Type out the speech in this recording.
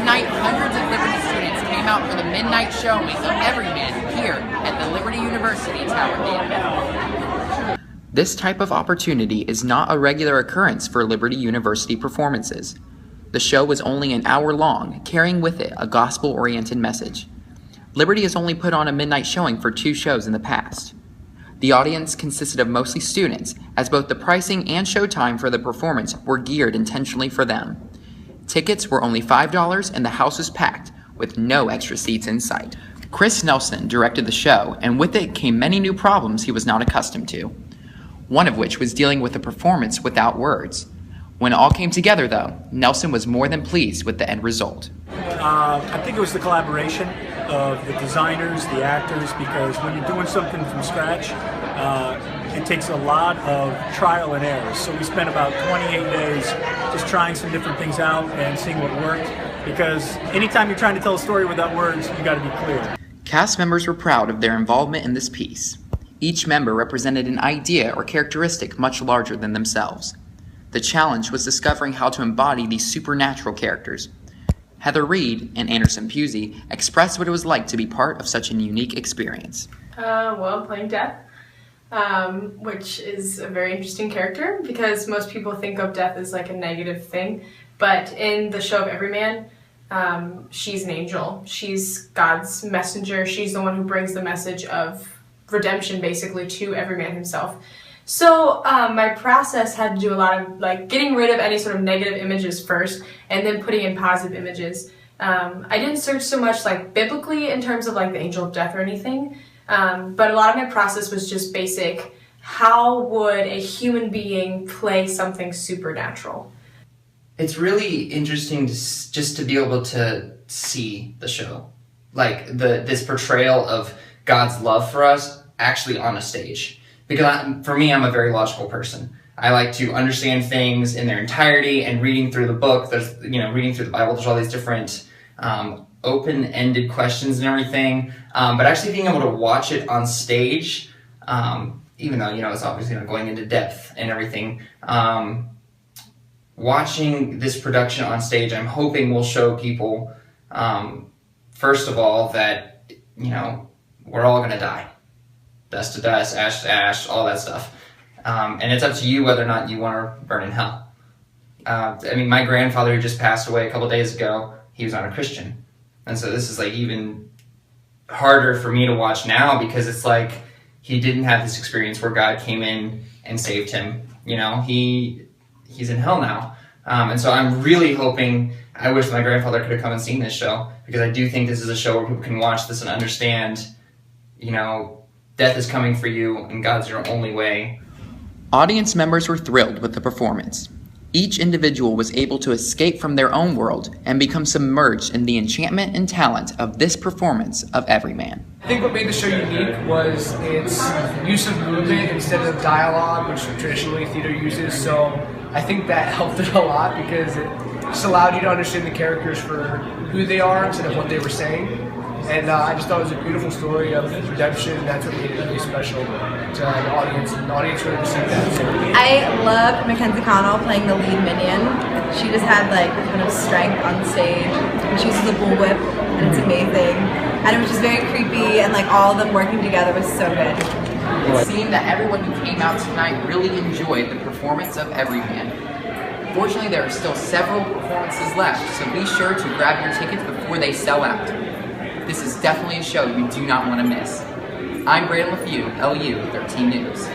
Tonight, hundreds of Liberty students came out for the midnight showing of Everyman here at the Liberty University Tower Theater. This type of opportunity is not a regular occurrence for Liberty University performances. The show was only an hour long, carrying with it a gospel-oriented message. Liberty has only put on a midnight showing for 2 shows in the past. The audience consisted of mostly students, as both the pricing and showtime for the performance were geared intentionally for them. Tickets were only $5 and the house was packed, with no extra seats in sight. Chris Nelson directed the show, and with it came many new problems he was not accustomed to. One of which was dealing with a performance without words. When it all came together, though, Nelson was more than pleased with the end result. I think it was the collaboration of the designers, the actors, because when you're doing something from scratch, it takes a lot of trial and error. So we spent about 28 days just trying some different things out and seeing what worked, because anytime you're trying to tell a story without words, you got to be clear. Cast members were proud of their involvement in this piece. Each member represented an idea or characteristic much larger than themselves. The challenge was discovering how to embody these supernatural characters. Heather Reed and Anderson Pusey expressed what it was like to be part of such a unique experience. Well, playing Death, which is a very interesting character because most people think of death as like a negative thing, but in the show of Everyman, she's an angel. She's God's messenger. She's the one who brings the message of redemption basically to Everyman himself. So my process had to do a lot of like getting rid of any sort of negative images first and then putting in positive images. I didn't search so much like biblically in terms of like the angel of death or anything, but a lot of my process was just basic. How would a human being play something supernatural? It's really interesting just to be able to see the show, like this portrayal of God's love for us actually on a stage. Because for me, I'm a very logical person. I like to understand things in their entirety, and reading through the book, reading through the Bible, there's all these different open-ended questions and everything. But actually being able to watch it on stage, even though, it's obviously not going into depth and everything, watching this production on stage, I'm hoping will show people, first of all, that, we're all going to die. Dust to dust, ash to ash, all that stuff. And it's up to you whether or not you want to burn in hell. My grandfather who just passed away a couple days ago, he was not a Christian. And so this is like even harder for me to watch now because it's like he didn't have this experience where God came in and saved him. He's in hell now. And so I'm really hoping, I wish my grandfather could have come and seen this show, because I do think this is a show where people can watch this and understand, death is coming for you and God's your only way. Audience members were thrilled with the performance. Each individual was able to escape from their own world and become submerged in the enchantment and talent of this performance of Everyman. I think what made the show unique was its use of movement instead of dialogue, which traditionally theater uses. So I think that helped it a lot because it just allowed you to understand the characters for who they are instead of what they were saying. And I just thought it was a beautiful story of redemption. That's what made it really special to the audience, and the audience really received that. So. I loved Mackenzie Connell playing the lead minion. She just had like a kind of strength on stage, and she uses a bullwhip, and it's amazing. And it was just very creepy, and like all of them working together was so good. It seemed that everyone who came out tonight really enjoyed the performance of Everyman. Fortunately, there are still several performances left, so be sure to grab your tickets before they sell out. This is definitely a show you do not want to miss. I'm Braden LeFew, LU 13 News.